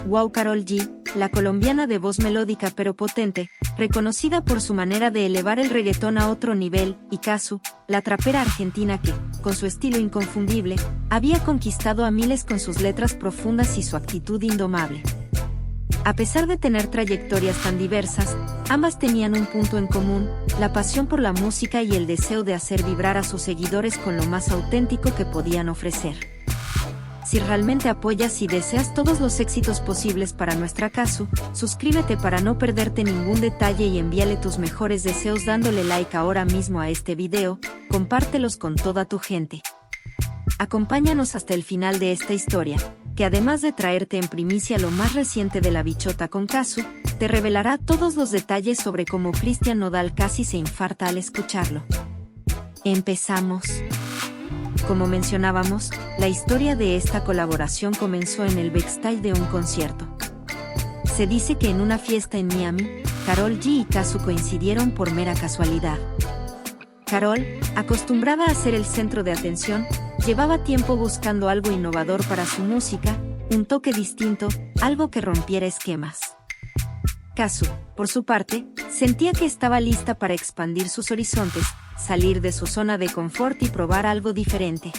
Wow. Karol G, la colombiana de voz melódica pero potente, reconocida por su manera de elevar el reggaetón a otro nivel, y Cazzu, la trapera argentina que, con su estilo inconfundible, había conquistado a miles con sus letras profundas y su actitud indomable. A pesar de tener trayectorias tan diversas, ambas tenían un punto en común: la pasión por la música y el deseo de hacer vibrar a sus seguidores con lo más auténtico que podían ofrecer. Si realmente apoyas y deseas todos los éxitos posibles para nuestra Cazzu, suscríbete para no perderte ningún detalle y envíale tus mejores deseos dándole like ahora mismo a este video, compártelos con toda tu gente. Acompáñanos hasta el final de esta historia, que además de traerte en primicia lo más reciente de la bichota con Cazzu, te revelará todos los detalles sobre cómo Cristian Nodal casi se infarta al escucharlo. Empezamos. Como mencionábamos, la historia de esta colaboración comenzó en el backstage de un concierto. Se dice que en una fiesta en Miami, Karol G y Cazzu coincidieron por mera casualidad. Karol, acostumbrada a ser el centro de atención, llevaba tiempo buscando algo innovador para su música, un toque distinto, algo que rompiera esquemas. Cazzu, por su parte, sentía que estaba lista para expandir sus horizontes, salir de su zona de confort y probar algo diferente.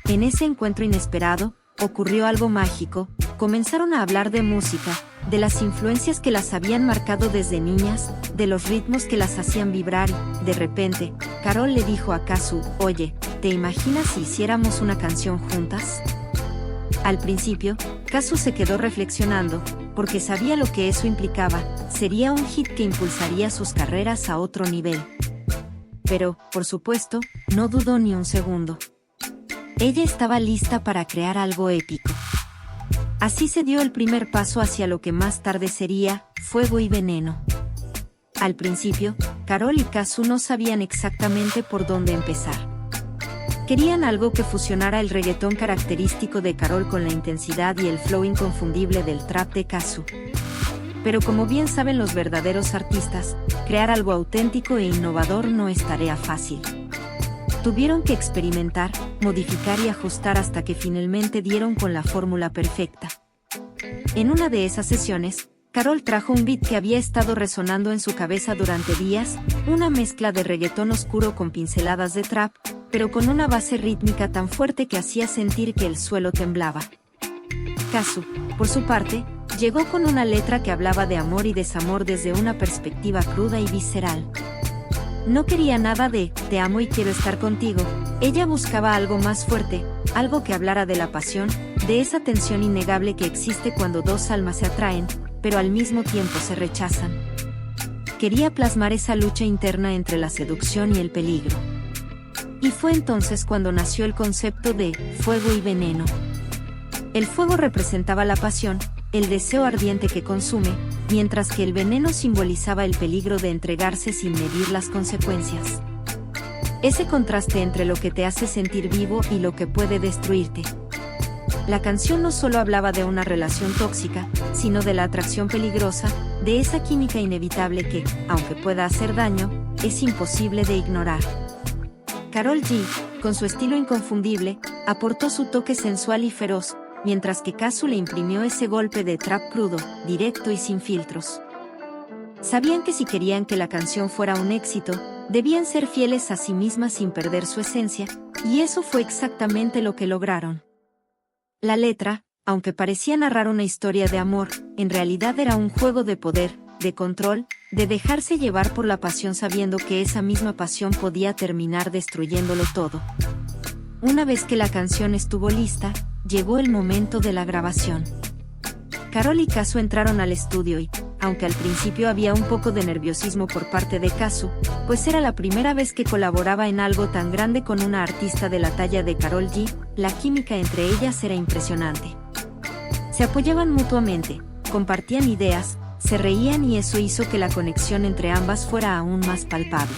En ese encuentro inesperado, ocurrió algo mágico. Comenzaron a hablar de música, de las influencias que las habían marcado desde niñas, de los ritmos que las hacían vibrar y, de repente, Karol le dijo a Cazzu: «Oye, ¿te imaginas si hiciéramos una canción juntas?». Al principio, Cazzu se quedó reflexionando, porque sabía lo que eso implicaba: sería un hit que impulsaría sus carreras a otro nivel. Pero, por supuesto, no dudó ni un segundo. Ella estaba lista para crear algo épico. Así se dio el primer paso hacia lo que más tarde sería Fuego y Veneno. Al principio, Karol y Cazzu no sabían exactamente por dónde empezar. Querían algo que fusionara el reggaetón característico de Karol con la intensidad y el flow inconfundible del trap de Cazzu. Pero como bien saben los verdaderos artistas, crear algo auténtico e innovador no es tarea fácil. Tuvieron que experimentar, modificar y ajustar hasta que finalmente dieron con la fórmula perfecta. En una de esas sesiones, Karol trajo un beat que había estado resonando en su cabeza durante días, una mezcla de reggaetón oscuro con pinceladas de trap, pero con una base rítmica tan fuerte que hacía sentir que el suelo temblaba. Cazzu, por su parte, llegó con una letra que hablaba de amor y desamor desde una perspectiva cruda y visceral. No quería nada de «te amo y quiero estar contigo», ella buscaba algo más fuerte, algo que hablara de la pasión, de esa tensión innegable que existe cuando dos almas se atraen, pero al mismo tiempo se rechazan. Quería plasmar esa lucha interna entre la seducción y el peligro. Y fue entonces cuando nació el concepto de Fuego y Veneno. El fuego representaba la pasión, el deseo ardiente que consume, mientras que el veneno simbolizaba el peligro de entregarse sin medir las consecuencias. Ese contraste entre lo que te hace sentir vivo y lo que puede destruirte. La canción no solo hablaba de una relación tóxica, sino de la atracción peligrosa, de esa química inevitable que, aunque pueda hacer daño, es imposible de ignorar. Karol G, con su estilo inconfundible, aportó su toque sensual y feroz, mientras que Cazzu le imprimió ese golpe de trap crudo, directo y sin filtros. Sabían que si querían que la canción fuera un éxito, debían ser fieles a sí mismas sin perder su esencia, y eso fue exactamente lo que lograron. La letra, aunque parecía narrar una historia de amor, en realidad era un juego de poder, de control, de dejarse llevar por la pasión sabiendo que esa misma pasión podía terminar destruyéndolo todo. Una vez que la canción estuvo lista, llegó el momento de la grabación. Karol y Cazzu entraron al estudio y, aunque al principio había un poco de nerviosismo por parte de Cazzu, pues era la primera vez que colaboraba en algo tan grande con una artista de la talla de Karol G, la química entre ellas era impresionante. Se apoyaban mutuamente, compartían ideas, se reían y eso hizo que la conexión entre ambas fuera aún más palpable.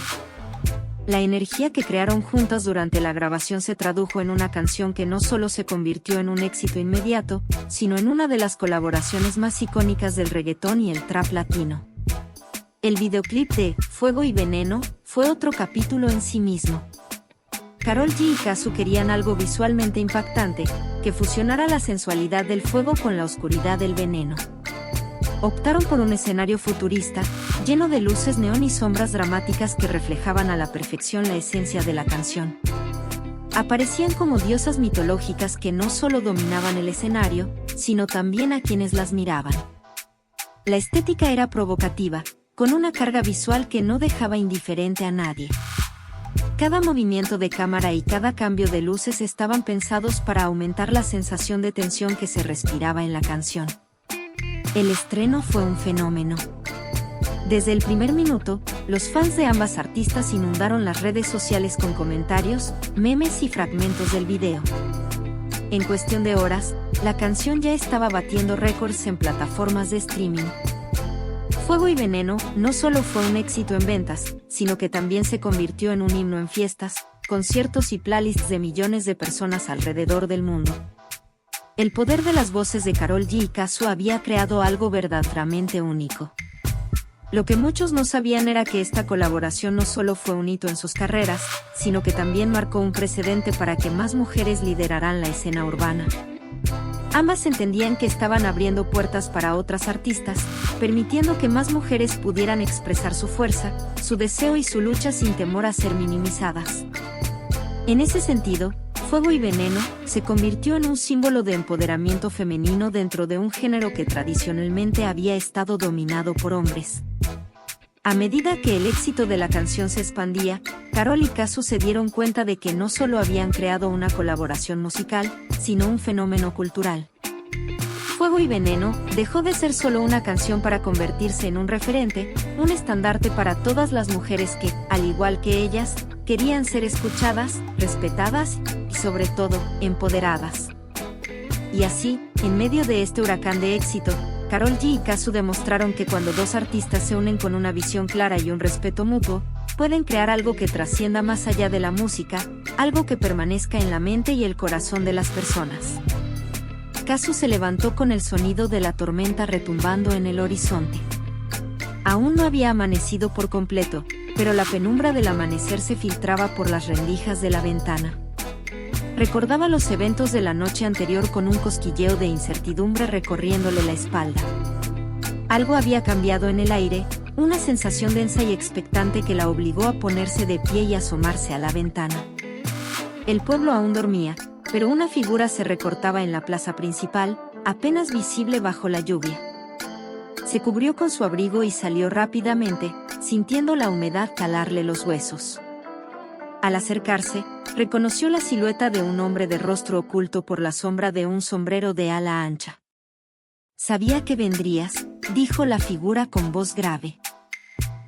La energía que crearon juntas durante la grabación se tradujo en una canción que no solo se convirtió en un éxito inmediato, sino en una de las colaboraciones más icónicas del reggaetón y el trap latino. El videoclip de Fuego y Veneno fue otro capítulo en sí mismo. Karol G y Kazu querían algo visualmente impactante, que fusionara la sensualidad del fuego con la oscuridad del veneno. Optaron por un escenario futurista, lleno de luces neón y sombras dramáticas que reflejaban a la perfección la esencia de la canción. Aparecían como diosas mitológicas que no solo dominaban el escenario, sino también a quienes las miraban. La estética era provocativa, con una carga visual que no dejaba indiferente a nadie. Cada movimiento de cámara y cada cambio de luces estaban pensados para aumentar la sensación de tensión que se respiraba en la canción. El estreno fue un fenómeno. Desde el primer minuto, los fans de ambas artistas inundaron las redes sociales con comentarios, memes y fragmentos del video. En cuestión de horas, la canción ya estaba batiendo récords en plataformas de streaming. Fuego y Veneno no solo fue un éxito en ventas, sino que también se convirtió en un himno en fiestas, conciertos y playlists de millones de personas alrededor del mundo. El poder de las voces de Karol G y Kazu había creado algo verdaderamente único. Lo que muchos no sabían era que esta colaboración no solo fue un hito en sus carreras, sino que también marcó un precedente para que más mujeres lideraran la escena urbana. Ambas entendían que estaban abriendo puertas para otras artistas, permitiendo que más mujeres pudieran expresar su fuerza, su deseo y su lucha sin temor a ser minimizadas. En ese sentido, Fuego y Veneno se convirtió en un símbolo de empoderamiento femenino dentro de un género que tradicionalmente había estado dominado por hombres. A medida que el éxito de la canción se expandía, Karol y Kazu se dieron cuenta de que no solo habían creado una colaboración musical, sino un fenómeno cultural. Fuego y Veneno dejó de ser solo una canción para convertirse en un referente, un estandarte para todas las mujeres que, al igual que ellas, querían ser escuchadas, respetadas y, sobre todo, empoderadas. Y así, en medio de este huracán de éxito, Karol G y Kazu demostraron que cuando dos artistas se unen con una visión clara y un respeto mutuo, pueden crear algo que trascienda más allá de la música, algo que permanezca en la mente y el corazón de las personas. Kazu se levantó con el sonido de la tormenta retumbando en el horizonte. Aún no había amanecido por completo, pero la penumbra del amanecer se filtraba por las rendijas de la ventana. Recordaba los eventos de la noche anterior con un cosquilleo de incertidumbre recorriéndole la espalda. Algo había cambiado en el aire, una sensación densa y expectante que la obligó a ponerse de pie y asomarse a la ventana. El pueblo aún dormía, pero una figura se recortaba en la plaza principal, apenas visible bajo la lluvia. Se cubrió con su abrigo y salió rápidamente, sintiendo la humedad calarle los huesos. Al acercarse, reconoció la silueta de un hombre de rostro oculto por la sombra de un sombrero de ala ancha. «Sabía que vendrías», dijo la figura con voz grave.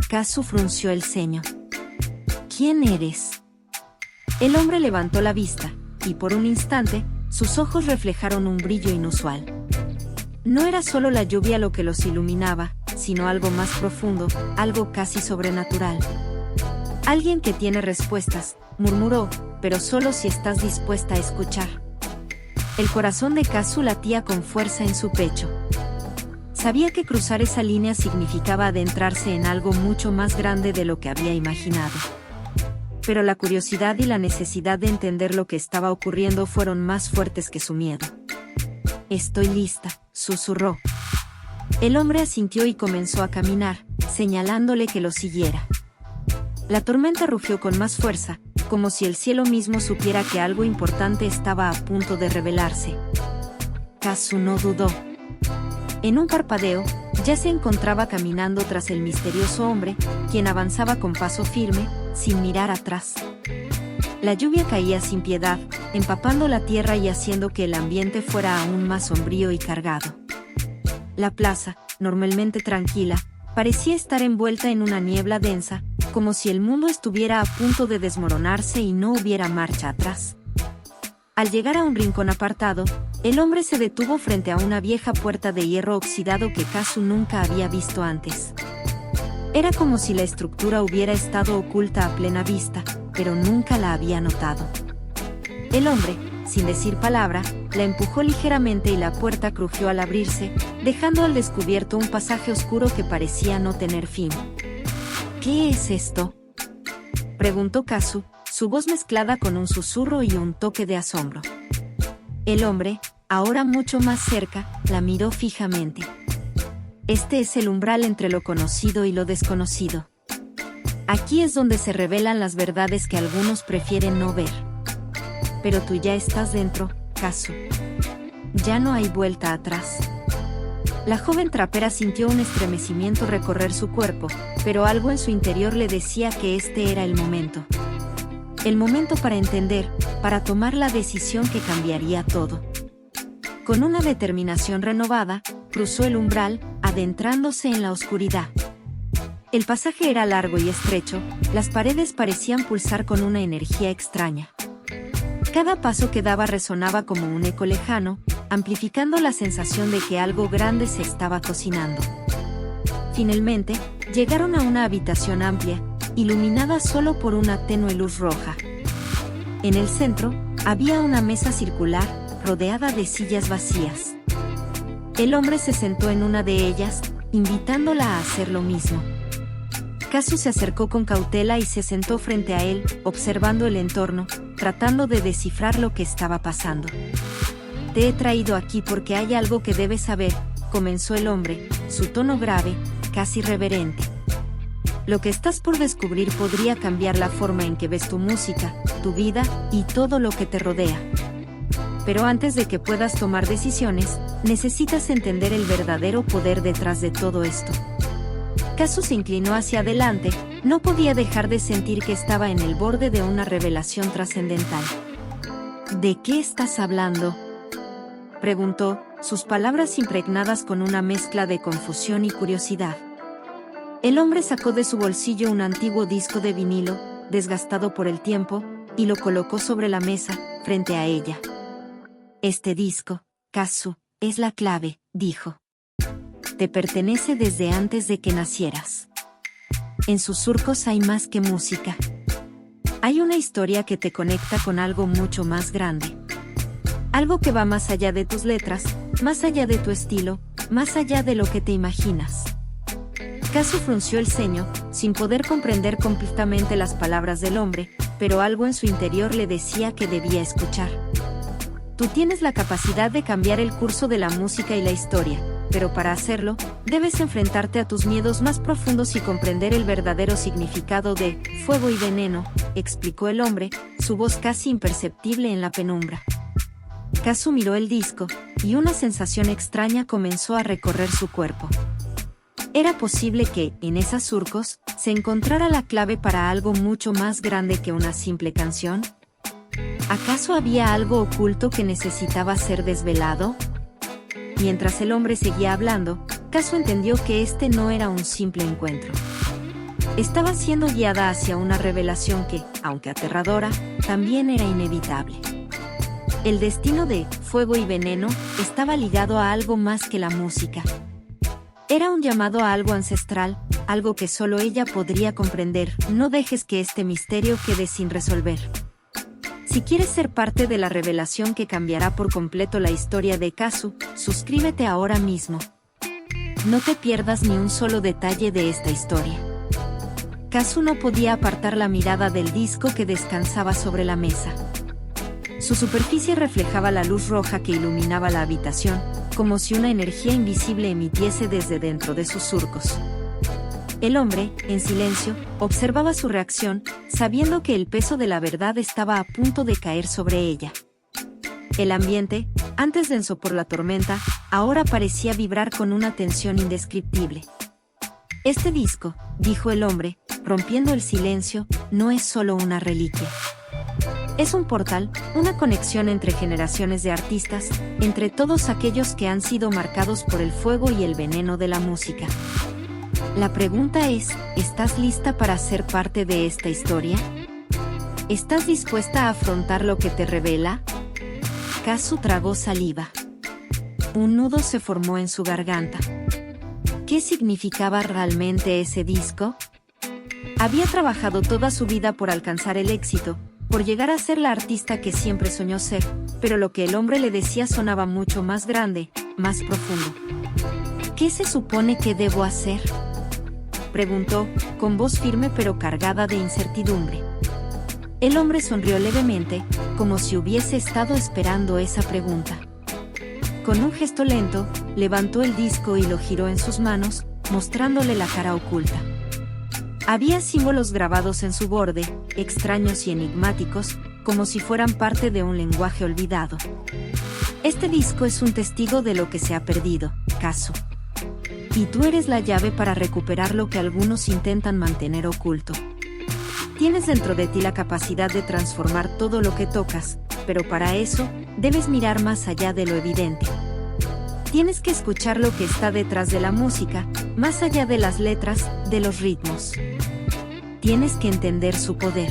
Kazu frunció el ceño. «¿Quién eres?». El hombre levantó la vista, y por un instante, sus ojos reflejaron un brillo inusual. No era solo la lluvia lo que los iluminaba, sino algo más profundo, algo casi sobrenatural. «Alguien que tiene respuestas», murmuró, «pero solo si estás dispuesta a escuchar». El corazón de Kazu latía con fuerza en su pecho. Sabía que cruzar esa línea significaba adentrarse en algo mucho más grande de lo que había imaginado. Pero la curiosidad y la necesidad de entender lo que estaba ocurriendo fueron más fuertes que su miedo. «Estoy lista», susurró. El hombre asintió y comenzó a caminar, señalándole que lo siguiera. La tormenta rugió con más fuerza, como si el cielo mismo supiera que algo importante estaba a punto de revelarse. Kazu no dudó. En un parpadeo, ya se encontraba caminando tras el misterioso hombre, quien avanzaba con paso firme, sin mirar atrás. La lluvia caía sin piedad, empapando la tierra y haciendo que el ambiente fuera aún más sombrío y cargado. La plaza, normalmente tranquila, parecía estar envuelta en una niebla densa, como si el mundo estuviera a punto de desmoronarse y no hubiera marcha atrás. Al llegar a un rincón apartado, el hombre se detuvo frente a una vieja puerta de hierro oxidado que Kazu nunca había visto antes. Era como si la estructura hubiera estado oculta a plena vista, pero nunca la había notado. El hombre, sin decir palabra, la empujó ligeramente y la puerta crujió al abrirse, dejando al descubierto un pasaje oscuro que parecía no tener fin. «¿Qué es esto?», preguntó Kazu, su voz mezclada con un susurro y un toque de asombro. El hombre, ahora mucho más cerca, la miró fijamente. Este es el umbral entre lo conocido y lo desconocido. Aquí es donde se revelan las verdades que algunos prefieren no ver. Pero tú ya estás dentro, Kazu. Ya no hay vuelta atrás. La joven trapera sintió un estremecimiento recorrer su cuerpo, pero algo en su interior le decía que este era el momento. El momento para entender, para tomar la decisión que cambiaría todo. Con una determinación renovada, cruzó el umbral, adentrándose en la oscuridad. El pasaje era largo y estrecho, las paredes parecían pulsar con una energía extraña. Cada paso que daba resonaba como un eco lejano, amplificando la sensación de que algo grande se estaba cocinando. Finalmente, llegaron a una habitación amplia, iluminada solo por una tenue luz roja. En el centro, había una mesa circular, rodeada de sillas vacías. El hombre se sentó en una de ellas, invitándola a hacer lo mismo. Kazu se acercó con cautela y se sentó frente a él, observando el entorno, tratando de descifrar lo que estaba pasando. Te he traído aquí porque hay algo que debes saber, comenzó el hombre, su tono grave, casi reverente. Lo que estás por descubrir podría cambiar la forma en que ves tu música, tu vida y todo lo que te rodea. Pero antes de que puedas tomar decisiones, necesitas entender el verdadero poder detrás de todo esto. Kazu se inclinó hacia adelante, no podía dejar de sentir que estaba en el borde de una revelación trascendental. ¿De qué estás hablando?, preguntó, sus palabras impregnadas con una mezcla de confusión y curiosidad. El hombre sacó de su bolsillo un antiguo disco de vinilo, desgastado por el tiempo, y lo colocó sobre la mesa, frente a ella. Este disco, Kazu, es la clave, dijo. Te pertenece desde antes de que nacieras. En sus surcos hay más que música. Hay una historia que te conecta con algo mucho más grande. Algo que va más allá de tus letras, más allá de tu estilo, más allá de lo que te imaginas. Kazu frunció el ceño, sin poder comprender completamente las palabras del hombre, pero algo en su interior le decía que debía escuchar. Tú tienes la capacidad de cambiar el curso de la música y la historia, pero para hacerlo, debes enfrentarte a tus miedos más profundos y comprender el verdadero significado de fuego y veneno, explicó el hombre, su voz casi imperceptible en la penumbra. Kazu miró el disco, y una sensación extraña comenzó a recorrer su cuerpo. Era posible que, en esos surcos, se encontrara la clave para algo mucho más grande que una simple canción. ¿Acaso había algo oculto que necesitaba ser desvelado? Mientras el hombre seguía hablando, Kazu entendió que este no era un simple encuentro. Estaba siendo guiada hacia una revelación que, aunque aterradora, también era inevitable. El destino de Fuego y Veneno estaba ligado a algo más que la música. Era un llamado a algo ancestral, algo que solo ella podría comprender. No dejes que este misterio quede sin resolver. Si quieres ser parte de la revelación que cambiará por completo la historia de Kazu, suscríbete ahora mismo. No te pierdas ni un solo detalle de esta historia. Kazu no podía apartar la mirada del disco que descansaba sobre la mesa. Su superficie reflejaba la luz roja que iluminaba la habitación, como si una energía invisible emitiese desde dentro de sus surcos. El hombre, en silencio, observaba su reacción, sabiendo que el peso de la verdad estaba a punto de caer sobre ella. El ambiente, antes denso por la tormenta, ahora parecía vibrar con una tensión indescriptible. Este disco, dijo el hombre, rompiendo el silencio, no es solo una reliquia. Es un portal, una conexión entre generaciones de artistas, entre todos aquellos que han sido marcados por el fuego y el veneno de la música. La pregunta es, ¿estás lista para ser parte de esta historia? ¿Estás dispuesta a afrontar lo que te revela? Kazu tragó saliva. Un nudo se formó en su garganta. ¿Qué significaba realmente ese disco? Había trabajado toda su vida por alcanzar el éxito, por llegar a ser la artista que siempre soñó ser, pero lo que el hombre le decía sonaba mucho más grande, más profundo. ¿Qué se supone que debo hacer?, preguntó, con voz firme pero cargada de incertidumbre. El hombre sonrió levemente, como si hubiese estado esperando esa pregunta. Con un gesto lento, levantó el disco y lo giró en sus manos, mostrándole la cara oculta. Había símbolos grabados en su borde, extraños y enigmáticos, como si fueran parte de un lenguaje olvidado. Este disco es un testigo de lo que se ha perdido, Kazu. Y tú eres la llave para recuperar lo que algunos intentan mantener oculto. Tienes dentro de ti la capacidad de transformar todo lo que tocas, pero para eso, debes mirar más allá de lo evidente. Tienes que escuchar lo que está detrás de la música, más allá de las letras, de los ritmos. Tienes que entender su poder.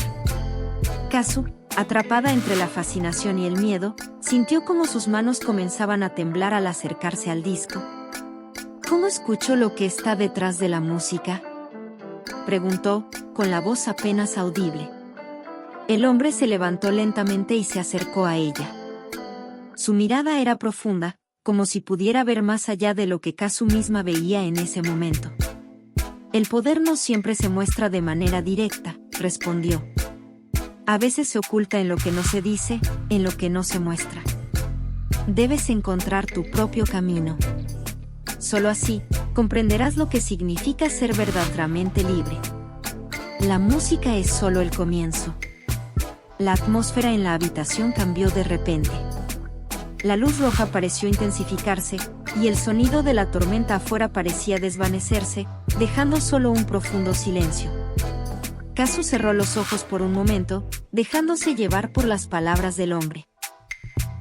Kazu, atrapada entre la fascinación y el miedo, sintió como sus manos comenzaban a temblar al acercarse al disco. ¿Cómo escucho lo que está detrás de la música?, preguntó, con la voz apenas audible. El hombre se levantó lentamente y se acercó a ella. Su mirada era profunda, como si pudiera ver más allá de lo que Kazu misma veía en ese momento. El poder no siempre se muestra de manera directa, respondió. A veces se oculta en lo que no se dice, en lo que no se muestra. Debes encontrar tu propio camino. Solo así, comprenderás lo que significa ser verdaderamente libre. La música es solo el comienzo. La atmósfera en la habitación cambió de repente. La luz roja pareció intensificarse, y el sonido de la tormenta afuera parecía desvanecerse, dejando solo un profundo silencio. Kazu cerró los ojos por un momento, dejándose llevar por las palabras del hombre.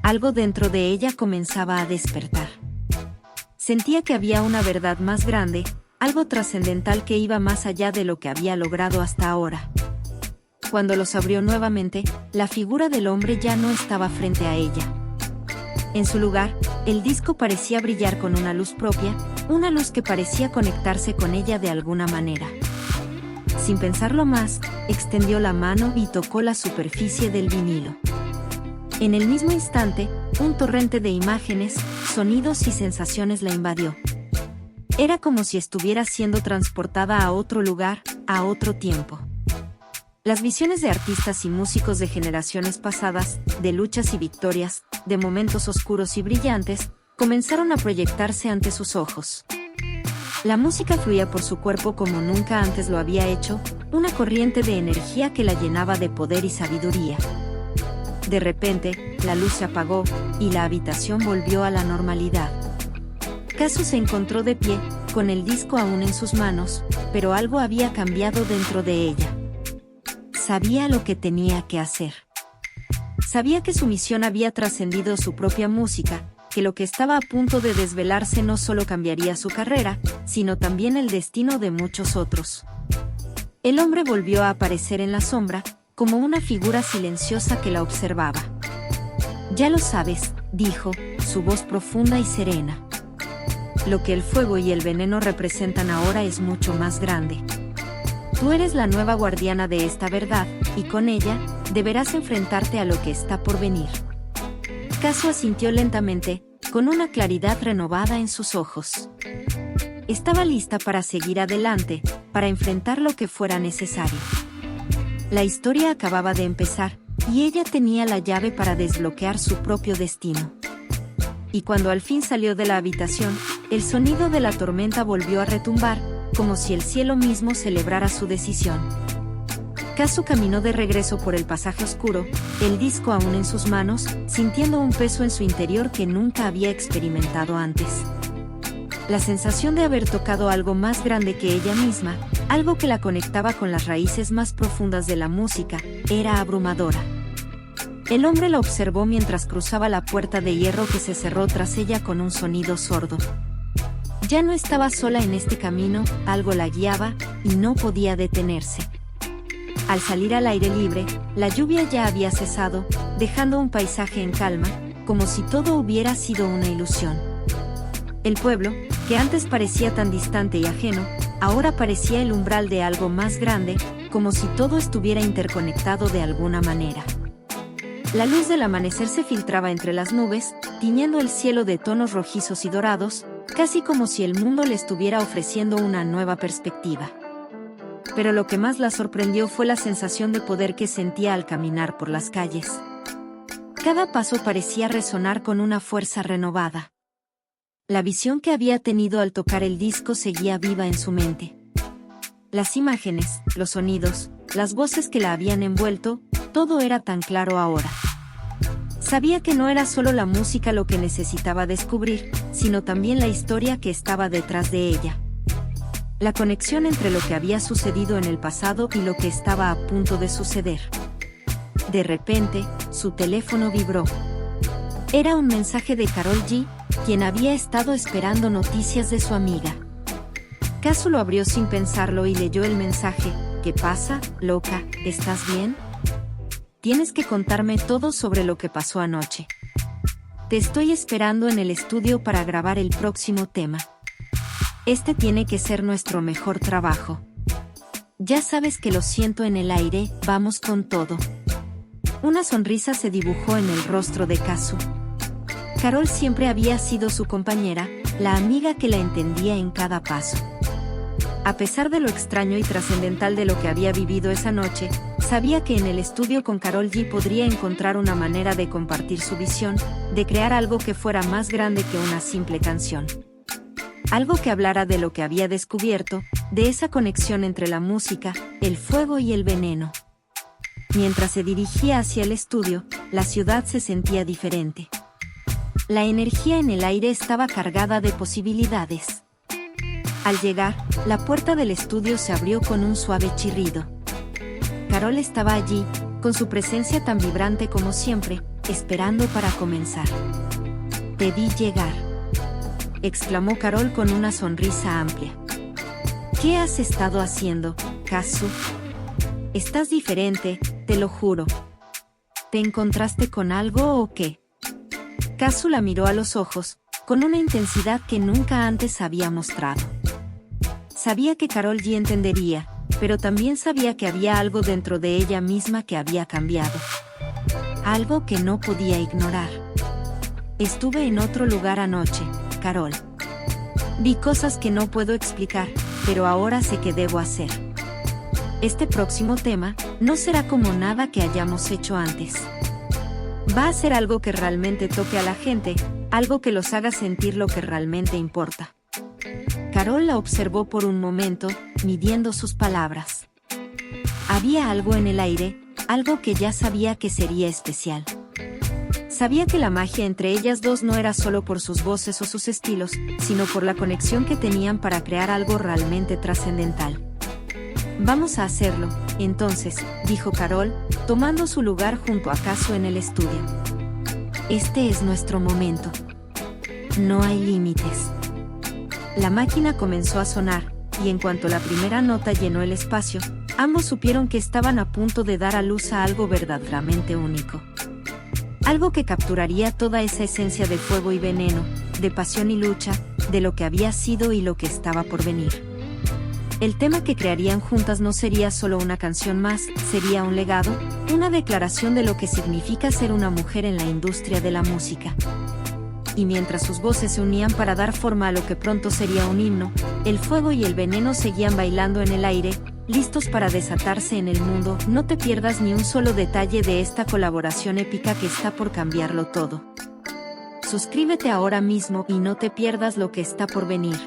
Algo dentro de ella comenzaba a despertar. Sentía que había una verdad más grande, algo trascendental que iba más allá de lo que había logrado hasta ahora. Cuando los abrió nuevamente, la figura del hombre ya no estaba frente a ella. En su lugar, el disco parecía brillar con una luz propia, una luz que parecía conectarse con ella de alguna manera. Sin pensarlo más, extendió la mano y tocó la superficie del vinilo. En el mismo instante, un torrente de imágenes, sonidos y sensaciones la invadió. Era como si estuviera siendo transportada a otro lugar, a otro tiempo. Las visiones de artistas y músicos de generaciones pasadas, de luchas y victorias, de momentos oscuros y brillantes, comenzaron a proyectarse ante sus ojos. La música fluía por su cuerpo como nunca antes lo había hecho, una corriente de energía que la llenaba de poder y sabiduría. De repente, la luz se apagó, y la habitación volvió a la normalidad. Kazu se encontró de pie, con el disco aún en sus manos, pero algo había cambiado dentro de ella. Sabía lo que tenía que hacer. Sabía que su misión había trascendido su propia música, que lo que estaba a punto de desvelarse no solo cambiaría su carrera, sino también el destino de muchos otros. El hombre volvió a aparecer en la sombra, como una figura silenciosa que la observaba. Ya lo sabes, dijo, su voz profunda y serena. Lo que el fuego y el veneno representan ahora es mucho más grande. Tú eres la nueva guardiana de esta verdad, y con ella, deberás enfrentarte a lo que está por venir. Kazu asintió lentamente, con una claridad renovada en sus ojos. Estaba lista para seguir adelante, para enfrentar lo que fuera necesario. La historia acababa de empezar, y ella tenía la llave para desbloquear su propio destino. Y cuando al fin salió de la habitación, el sonido de la tormenta volvió a retumbar, como si el cielo mismo celebrara su decisión. Kazu caminó de regreso por el pasaje oscuro, el disco aún en sus manos, sintiendo un peso en su interior que nunca había experimentado antes. La sensación de haber tocado algo más grande que ella misma, algo que la conectaba con las raíces más profundas de la música, era abrumadora. El hombre la observó mientras cruzaba la puerta de hierro que se cerró tras ella con un sonido sordo. Ya no estaba sola en este camino, algo la guiaba, y no podía detenerse. Al salir al aire libre, la lluvia ya había cesado, dejando un paisaje en calma, como si todo hubiera sido una ilusión. El pueblo, que antes parecía tan distante y ajeno, ahora parecía el umbral de algo más grande, como si todo estuviera interconectado de alguna manera. La luz del amanecer se filtraba entre las nubes, tiñendo el cielo de tonos rojizos y dorados, casi como si el mundo le estuviera ofreciendo una nueva perspectiva. pero lo que más la sorprendió fue la sensación de poder que sentía al caminar por las calles. Cada paso parecía resonar con una fuerza renovada. La visión que había tenido al tocar el disco seguía viva en su mente. Las imágenes, los sonidos, las voces que la habían envuelto, todo era tan claro ahora. Sabía que no era solo la música lo que necesitaba descubrir, sino también la historia que estaba detrás de ella. La conexión entre lo que había sucedido en el pasado y lo que estaba a punto de suceder. De repente, su teléfono vibró. Era un mensaje de Karol G, quien había estado esperando noticias de su amiga. Kazu lo abrió sin pensarlo y leyó el mensaje. ¿Qué pasa, loca? ¿Estás bien? Tienes que contarme todo sobre lo que pasó anoche. Te estoy esperando en el estudio para grabar el próximo tema. Este tiene que ser nuestro mejor trabajo. Ya sabes que lo siento en el aire, vamos con todo. Una sonrisa se dibujó en el rostro de Kazu. Karol siempre había sido su compañera, la amiga que la entendía en cada paso. A pesar de lo extraño y trascendental de lo que había vivido esa noche, sabía que en el estudio con Karol G podría encontrar una manera de compartir su visión, de crear algo que fuera más grande que una simple canción. Algo que hablara de lo que había descubierto, de esa conexión entre la música, el fuego y el veneno. Mientras se dirigía hacia el estudio, la ciudad se sentía diferente. La energía en el aire estaba cargada de posibilidades. Al llegar, la puerta del estudio se abrió con un suave chirrido. Karol estaba allí, con su presencia tan vibrante como siempre, esperando para comenzar. «Te vi llegar», exclamó Karol con una sonrisa amplia. «¿Qué has estado haciendo, Kazu? Estás diferente, te lo juro. ¿Te encontraste con algo o qué?» Kazu la miró a los ojos, con una intensidad que nunca antes había mostrado. Sabía que Karol G entendería, pero también sabía que había algo dentro de ella misma que había cambiado. Algo que no podía ignorar. «Estuve en otro lugar anoche, Karol. Vi cosas que no puedo explicar, pero ahora sé qué debo hacer. Este próximo tema no será como nada que hayamos hecho antes. Va a ser algo que realmente toque a la gente, algo que los haga sentir lo que realmente importa». Karol la observó por un momento, midiendo sus palabras. Había algo en el aire, algo que ya sabía que sería especial. Sabía que la magia entre ellas dos no era solo por sus voces o sus estilos, sino por la conexión que tenían para crear algo realmente trascendental. «Vamos a hacerlo, entonces», dijo Karol, tomando su lugar junto a Kazu en el estudio. «Este es nuestro momento. No hay límites». La máquina comenzó a sonar, y en cuanto la primera nota llenó el espacio, ambos supieron que estaban a punto de dar a luz a algo verdaderamente único. Algo que capturaría toda esa esencia de fuego y veneno, de pasión y lucha, de lo que había sido y lo que estaba por venir. El tema que crearían juntas no sería solo una canción más, sería un legado, una declaración de lo que significa ser una mujer en la industria de la música. Y mientras sus voces se unían para dar forma a lo que pronto sería un himno, el fuego y el veneno seguían bailando en el aire, listos para desatarse en el mundo. No te pierdas ni un solo detalle de esta colaboración épica que está por cambiarlo todo. Suscríbete ahora mismo y no te pierdas lo que está por venir.